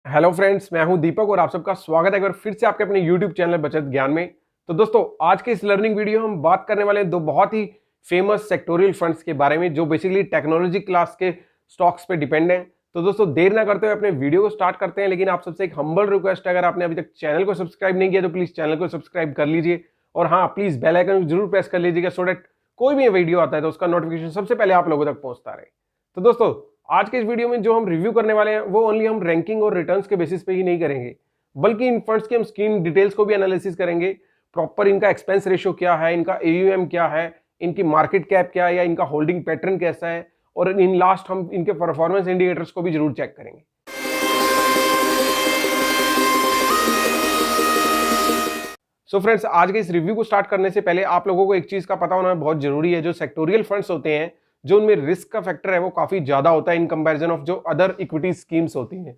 Hello friends, मैं हूं दीपक और आप सबका स्वागत है एक बार फिर से आपके अपने यूट्यूब चैनल बचत ज्ञान में। तो दोस्तों, आज के इस लर्निंग वीडियो हम बात करने वाले हैं दो बहुत ही फेमस सेक्टोरियल फंड्स के बारे में जो बेसिकली टेक्नोलॉजी क्लास के स्टॉक्स पे डिपेंड हैं। तो दोस्तों, देर ना करते हुए अपने वीडियो को स्टार्ट करते हैं, लेकिन आप सबसे एक हम्बल रिक्वेस्ट है, अगर आपने अभी तक चैनल को सब्सक्राइब नहीं किया तो प्लीज चैनल को सब्सक्राइब कर लीजिए और हाँ, प्लीज बेल आइकन जरूर प्रेस कर लीजिएगा सो दैट कोई भी वीडियो आता है तो उसका नोटिफिकेशन सबसे पहले आप लोगों तक पहुंचता रहे। तो दोस्तों, आज के इस वीडियो में जो हम रिव्यू करने वाले हैं वो ओनली हम रैंकिंग और रिटर्न्स के बेसिस पे ही नहीं करेंगे, बल्कि इन फंड्स की हम स्कीम डिटेल्स को भी एनालिसिस करेंगे। प्रॉपर इनका एक्सपेंस रेशियो क्या है, इनका एयूएम क्या है, इनकी मार्केट कैप क्या है या इनका होल्डिंग पैटर्न कैसा है, और इन लास्ट हम इनके परफॉर्मेंस इंडिकेटर्स को भी जरूर चेक करेंगे। सो फ्रेंड्स, आज के इस रिव्यू को स्टार्ट करने से पहले आप लोगों को एक चीज का पता होना बहुत जरूरी है। जो सेक्टोरियल फंड्स होते हैं, जो उनमें रिस्क का फैक्टर है वो काफी ज्यादा होता है इन कंपैरिजन ऑफ जो अदर इक्विटी स्कीम्स होती हैं।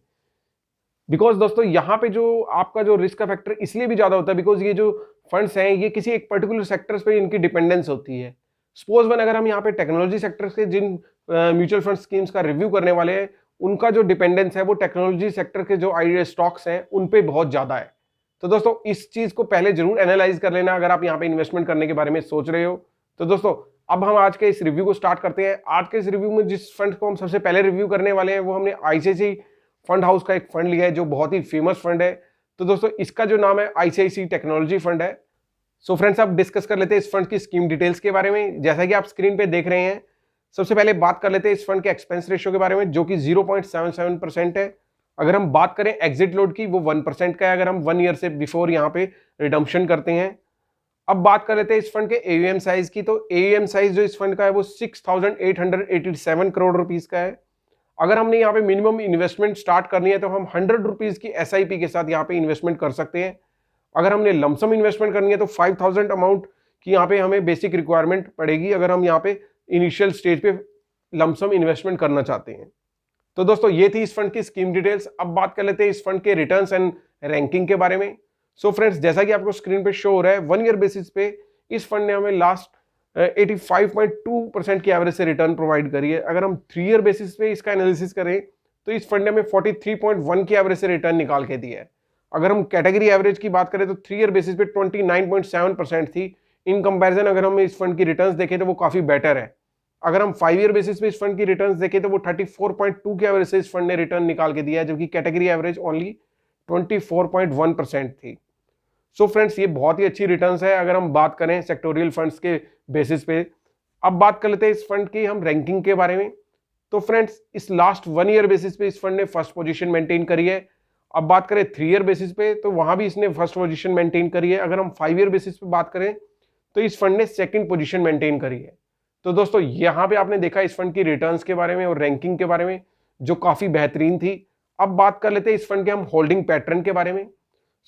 बिकॉज दोस्तों, यहाँ पे जो आपका जो रिस्क का फैक्टर इसलिए भी ज्यादा होता है बिकॉज ये जो फंड्स हैं ये किसी एक पर्टिकुलर सेक्टर्स पे इनकी डिपेंडेंस होती है। सपोज वन, अगर हम यहाँ पे टेक्नोलॉजी सेक्टर्स के जिन म्यूचुअल फंड स्कीम्स का रिव्यू करने वाले हैं, उनका जो डिपेंडेंस है वो टेक्नोलॉजी सेक्टर के जो आइडिया स्टॉक्स हैं उन पे बहुत ज्यादा है। तो दोस्तों, इस चीज को पहले जरूर एनालाइज कर लेना अगर आप यहाँ पे इन्वेस्टमेंट करने के बारे में सोच रहे हो। तो दोस्तों, अब हम आज के इस रिव्यू को स्टार्ट करते हैं। आज के इस रिव्यू में जिस फंड को हम सबसे पहले रिव्यू करने वाले हैं वो हमने आईसीआईसी फंड हाउस का एक फंड लिया है जो बहुत ही फेमस फंड है। तो दोस्तों, इसका जो नाम है आईसीआईसी टेक्नोलॉजी फंड है। सो फ्रेंड्स, अब डिस्कस कर लेते हैं इस फंड की स्कीम डिटेल्स के बारे में। जैसा कि आप स्क्रीन पे देख रहे हैं, सबसे पहले बात कर लेते हैं इस फंड के एक्सपेंस रेशियो के बारे में जो कि 0.77% है। अगर हम बात करें एग्जिट लोड की, वो 1% का है अगर हम 1 ईयर से बिफोर यहाँ पे रिडम्पशन करते हैं। अब बात कर लेते हैं इस फंड के एयूएम साइज की। तो एयूएम साइज जो इस फंड का है वो 6,887 करोड़ रुपीस का है। अगर हमने यहाँ पे मिनिमम इन्वेस्टमेंट स्टार्ट करनी है तो हम 100 रुपीज की एसआईपी के साथ यहाँ पे इन्वेस्टमेंट कर सकते हैं। अगर हमने लमसम इन्वेस्टमेंट करनी है तो 5,000 अमाउंट की यहाँ पे हमें बेसिक रिक्वायरमेंट पड़ेगी अगर हम यहाँ पे इनिशियल स्टेज पे लमसम इन्वेस्टमेंट करना चाहते हैं। तो दोस्तों, ये थी इस फंड की स्कीम डिटेल्स। अब बात कर लेते हैं इस फंड के रिटर्न्स एंड रैंकिंग के बारे में। सो फ्रेंड्स, जैसा कि आपको स्क्रीन पे शो हो रहा है, 1 ईयर बेसिस पे इस फंड ने हमें लास्ट 85.2% की एवरेज से रिटर्न प्रोवाइड करी है। अगर हम 3 ईयर बेसिस पे इसका एनालिसिस करें तो इस फंड ने हमें 43.1 की एवरेज से रिटर्न निकाल के दिया है। अगर हम कैटेगरी एवरेज की बात करें तो 3 ईयर बेसिस पे 29.7% थी। इन कंपैरिजन अगर हम इस फंड की रिटर्न्स देखें तो वो काफी बेटर है। अगर हम 5 ईयर बेसिस पे इस फंड की रिटर्न्स देखें तो वो 34.2 के एवरेज से इस फंड ने रिटर्न निकाल के दिया है, जबकि कैटेगरी एवरेज ओनली 24.1% थी। सो फ्रेंड्स, ये बहुत ही अच्छी रिटर्न्स है अगर हम बात करें सेक्टोरियल फंड्स के बेसिस पे। अब बात कर लेते हैं इस फंड की हम रैंकिंग के बारे में। तो फ्रेंड्स, इस लास्ट 1 ईयर बेसिस पे इस फंड ने फर्स्ट पोजीशन मेंटेन करी है। अब बात करें 3 ईयर बेसिस पे तो वहां भी इसने फर्स्ट पोजीशन मेंटेन करी है। अगर हम 5 ईयर बेसिस पे बात करें तो इस फंड ने सेकंड पोजीशन मेंटेन करी है। तो दोस्तों, यहाँ पे आपने देखा इस फंड की रिटर्न्स के बारे में और रैंकिंग के बारे में जो काफी बेहतरीन थी। अब बात कर लेते हैं इस फंड के हम होल्डिंग पैटर्न के बारे में।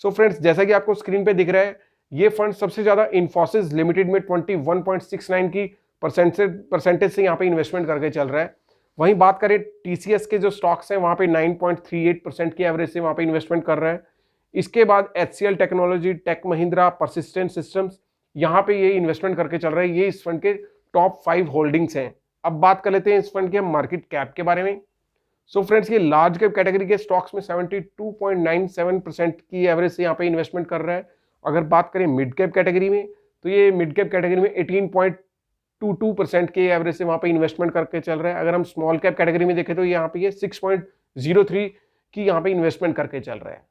सो फ्रेंड्स, जैसा कि आपको स्क्रीन पे दिख रहा है, ये फंड सबसे ज्यादा इन्फोसिस लिमिटेड में 21.69 की परसेंटेज से यहाँ पे इन्वेस्टमेंट करके चल रहा है। वहीं बात करें टीसीएस के जो स्टॉक्स हैं वहां पे 9.38% की एवरेज से वहां पे इन्वेस्टमेंट कर रहा है। इसके बाद HCL technology, Tech Mahindra, Persistent Systems, यहाँ पे ये इन्वेस्टमेंट करके चल रहा है। ये इस फंड के टॉप 5 होल्डिंग्स हैं। अब बात कर लेते हैं इस फंड के मार्केट कैप के बारे में। सो फ्रेंड्स, ये लार्ज कैप कैटेगरी के स्टॉक्स में 72.97% की एवरेज से यहाँ पे इन्वेस्टमेंट कर रहा है। अगर बात करें मिड कैप कैटेगरी में तो ये मिड कैप कैटेगरी में 18.22% के एवरेज से वहाँ पे इन्वेस्टमेंट करके चल रहा है। अगर हम स्मॉल कैप कैटेगरी में देखें तो यहाँ पे ये 6.03 की यहाँ पे इन्वेस्टमेंट करके चल रहा है।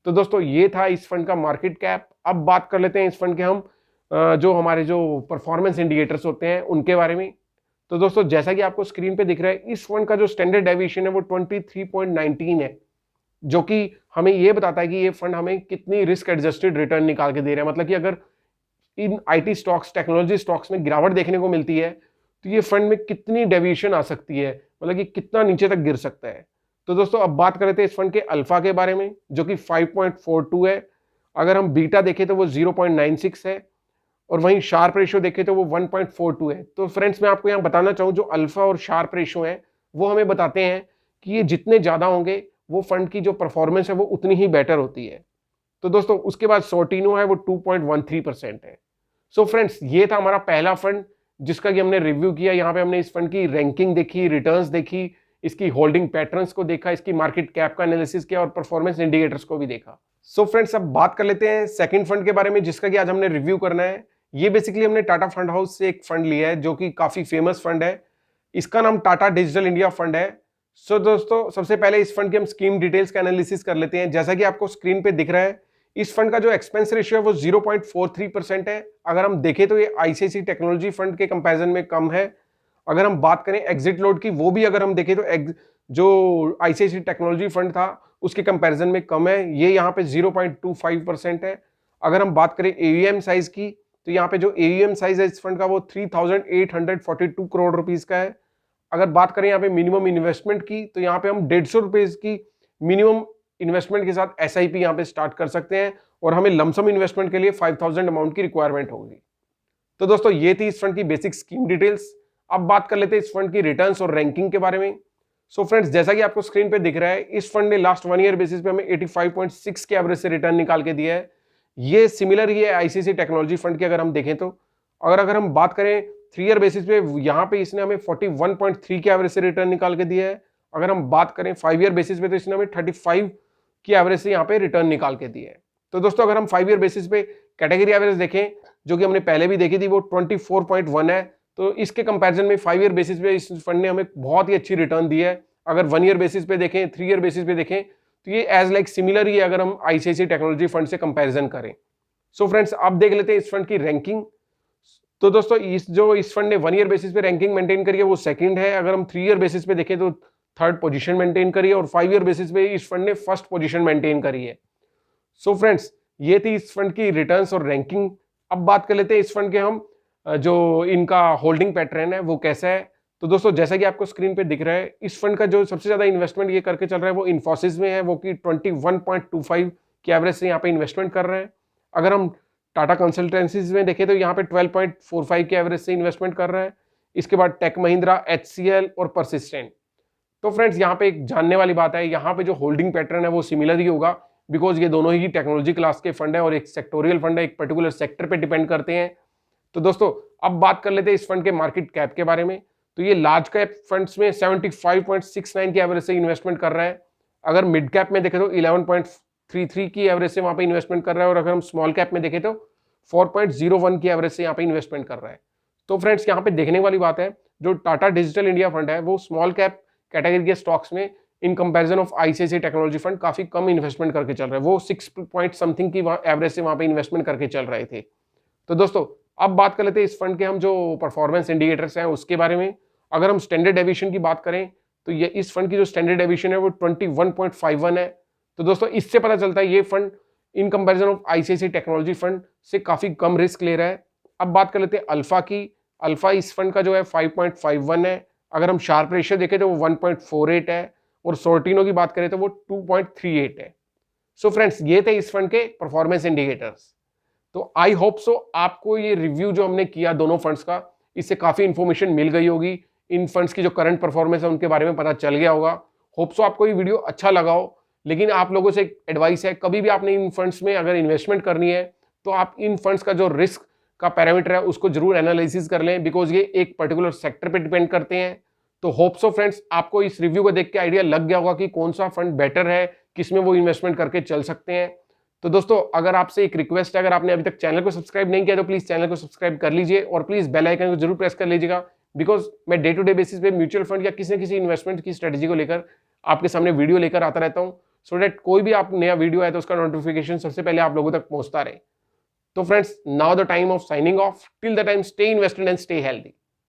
तो दोस्तों, ये था इस फंड का मार्केट कैप। अब बात कर लेते हैं इस फंड के हम जो हमारे जो परफॉर्मेंस इंडिकेटर्स होते हैं उनके बारे में। तो दोस्तों, जैसा कि आपको स्क्रीन पे दिख रहा है, इस फंड का जो स्टैंडर्ड डेविएशन है वो 23.19 है, जो कि हमें ये बताता है कि ये फंड हमें कितनी रिस्क एडजस्टेड रिटर्न निकाल के दे रहा है। मतलब कि अगर in IT stocks, technology stocks में गिरावट देखने को मिलती है तो ये फंड में कितनी डेविएशन आ सकती है, मतलब कि कितना नीचे तक गिर सकता है। तो दोस्तों, अब बात कर लेते हैं इस फंड के अल्फा के बारे में जो कि 5.42 है। अगर हम बीटा देखें तो वो 0.96 है और वहीं शार्प रेशियो देखें तो वो 1.42 है। तो फ्रेंड्स, मैं आपको यहाँ बताना चाहूँ, जो अल्फा और शार्प रेशियो है वो हमें बताते हैं कि ये जितने ज्यादा होंगे वो फंड की जो परफॉर्मेंस है वो उतनी ही बेटर होती है। तो दोस्तों, उसके बाद सोर्टिनो है वो 2.13% है। सो फ्रेंड्स, ये था हमारा पहला फंड जिसका कि हमने रिव्यू किया। यहाँ पे हमने इस फंड की रैंकिंग देखी, रिटर्न्स देखी, इसकी होल्डिंग पैटर्न्स को देखा, इसकी मार्केट कैप का एनालिसिस किया और परफॉर्मेंस इंडिकेटर्स को भी देखा। सो फ्रेंड्स, अब बात कर लेते हैं सेकंड फंड के बारे में जिसका कि आज हमने रिव्यू करना है। ये बेसिकली हमने टाटा फंड हाउस से एक फंड लिया है जो कि काफी फेमस फंड है। इसका नाम टाटा डिजिटल इंडिया फंड है। सो दोस्तों, सबसे पहले इस फंड की हम स्कीम डिटेल्स का एनालिसिस कर लेते हैं। जैसा कि आपको स्क्रीन पे दिख रहा है, इस फंड का जो एक्सपेंस रेशियो है वो 0.43% है। अगर हम देखें तो ये आईसीआईसी टेक्नोलॉजी फंड के कंपैरिजन में कम है। अगर हम बात करें एग्जिट लोड की, वो भी अगर हम देखें तो जो आईसीआईसी टेक्नोलॉजी फंड था उसके कंपैरिजन में कम है। ये यहाँ पे 0.25% है। अगर हम बात करें एयूएम साइज की, तो यहाँ पे जो एयूएम साइज है इस फंड का वो 3,842 करोड़ रुपीस का है। अगर बात करें यहाँ पे मिनिमम इन्वेस्टमेंट की, तो यहाँ पे हम 150 रुपए की मिनिमम इन्वेस्टमेंट के साथ एसआईपी यहाँ पे स्टार्ट कर सकते हैं और हमें लमसम इन्वेस्टमेंट के लिए 5,000 अमाउंट की रिक्वायरमेंट होगी। तो दोस्तों, ये थी इस फंड की बेसिक स्कीम डिटेल्स। अब बात कर लेते हैं इस फंड की रिटर्न्स और रैंकिंग के बारे में। सो फ्रेंड्स, जैसा कि आपको स्क्रीन पे दिख रहा है, इस फंड ने लास्ट 1 ईयर बेसिस पे हमें 85.6 के एवरेज से रिटर्न निकाल के दिया है। ये सिमिलर ही है आईसीआईसी टेक्नोलॉजी फंड की अगर हम देखें तो। अगर हम बात करें 3 ईयर बेसिस पे, यहाँ पे इसने हमें 41.3 के एवरेज से रिटर्न निकाल के दिया है। अगर हम बात करें 5 ईयर बेसिस पे, तो इसने हमें 35 की एवरेज से यहाँ पे रिटर्न निकाल के दिया है। तो दोस्तों, अगर हम 5 ईयर बेसिस पे कैटेगरी एवरेज देखें, जो कि हमने पहले भी देखी थी, वो 24.1 है। तो इसके कंपैरिजन में 5 ईयर बेसिस पे इस फंड ने हमें बहुत ही अच्छी रिटर्न दी है। अगर 1 ईयर बेसिस पे देखें, 3 ईयर बेसिस पे देखें, तो ये एज लाइक सिमिलर ही है अगर हम आईसीआईसी टेक्नोलॉजी फंड से कंपैरिजन करें। सो फ्रेंड्स, अब देख लेते हैं इस फंड की रैंकिंग। तो दोस्तों, इस फंड ने 1 ईयर बेसिस पे रैंकिंग मेंटेन करी है वो सेकंड है। अगर हम 3 ईयर बेसिस पे देखें तो थर्ड पोजीशन मेंटेन करी है और 5 ईयर बेसिस पे इस फंड ने फर्स्ट पोजीशन मेंटेन करी है। सो फ्रेंड्स, ये थी इस फंड की रिटर्न्स और रैंकिंग। अब बात कर लेते हैं इस फंड के हम जो इनका होल्डिंग पैटर्न है वो कैसा है। तो दोस्तों, जैसा कि आपको स्क्रीन पे दिख रहा है, इस फंड का जो सबसे ज्यादा इन्वेस्टमेंट ये करके चल रहा है वो इन्फोसिस में है, वो कि 21.25 की एवरेज से यहाँ पे इन्वेस्टमेंट कर रहे हैं। अगर हम टाटा कंसल्टेंसीज में देखें तो यहाँ पे 12.45 के एवरेज से इन्वेस्टमेंट कर रहा है। इसके बाद टेक महिंद्रा, HCL और परसिस्टेंट। तो फ्रेंड्स, यहाँ पे एक जानने वाली बात है, यहाँ पे जो होल्डिंग पैटर्न है वो सिमिलर ही होगा, बिकॉज ये दोनों ही टेक्नोलॉजी क्लास के फंड है और एक सेक्टोरियल फंड है, एक पर्टिकुलर सेक्टर पे डिपेंड करते हैं। तो दोस्तों, अब बात कर लेते हैं इस फंड के मार्केट कैप के बारे में। तो ये लार्ज कैप फंड्स में 75.69 की एवरेज से इन्वेस्टमेंट कर रहा है। अगर मिड कैप में देखें तो 11.33 की एवरेज से वहां पे इन्वेस्टमेंट कर रहा है और अगर हम स्मॉल कैप में देखें तो 4.01 की एवरेज से यहाँ पे इन्वेस्टमेंट कर रहा है। तो फ्रेंड्स, यहाँ पे देखने वाली बात है, जो टाटा डिजिटल इंडिया फंड है वो स्मॉल कैप कैटेगरी के स्टॉक्स में in comparison of ICICI technology fund काफी कम इन्वेस्टमेंट करके चल रहा है। वो 6 पॉइंट समथिंग की एवरेज से वहां पे इन्वेस्टमेंट करके चल रहे थे। तो दोस्तों, अब बात कर लेते हैं इस फंड के हम जो परफॉर्मेंस इंडिकेटर्स हैं उसके बारे में। अगर हम स्टैंडर्ड डेविएशन की बात करें तो ये इस फंड की जो स्टैंडर्ड डेविएशन है वो 21.51 है। तो दोस्तों, इससे पता चलता है ये fund in comparison of ICICI technology fund से काफी कम रिस्क ले रहा है। अब बात कर लेते हैं अल्फा की। अल्फा इस फंड का जो है 5.51 है। अगर हम शार्प रेशियो देखें तो वो 1.48 है और सोर्टिनो की बात करें तो वो 2.38 है। सो फ्रेंड्स, ये थे इस फंड के परफॉर्मेंस इंडिकेटर्स। तो आई होप सो आपको ये रिव्यू जो हमने किया दोनों फंड्स का, इससे काफी इंफॉर्मेशन मिल गई होगी। इन फंड्स की जो करंट परफॉर्मेंस है उनके बारे में पता चल गया होगा। होप सो आपको ये वीडियो अच्छा लगा हो। लेकिन आप लोगों से एक एडवाइस है, कभी भी आपने इन फंड्स में अगर इन्वेस्टमेंट करनी है तो आप इन फंड्स का जो रिस्क का पैरामीटर है उसको जरूर एनालिसिस कर लें, बिकॉज ये एक पर्टिकुलर सेक्टर पे डिपेंड करते हैं। तो होप सो फ्रेंड्स, आपको इस रिव्यू को देख के आइडिया लग गया होगा कि कौन सा फंड बेटर है, किसमें वो इन्वेस्टमेंट करके चल सकते हैं। तो दोस्तों, अगर आपसे एक रिक्वेस्ट है, अगर आपने अभी तक चैनल को सब्सक्राइब नहीं किया तो प्लीज चैनल को सब्सक्राइब कर लीजिए और प्लीज बेल आइकन को जरूर प्रेस कर लीजिएगा, बिकॉज मैं डे टू डे बेसिस पे म्यूचुअल फंड या किसी न किसी इन्वेस्टमेंट की स्ट्रेटेजी को लेकर आपके सामने वीडियो लेकर आता रहता हूं, सो दैट कोई भी आप नया वीडियो आए तो उसका नोटिफिकेशन सबसे पहले आप लोगों तक पहुंचता रहे। तो friends, now the time of signing off. Till the time, stay invested and stay healthy.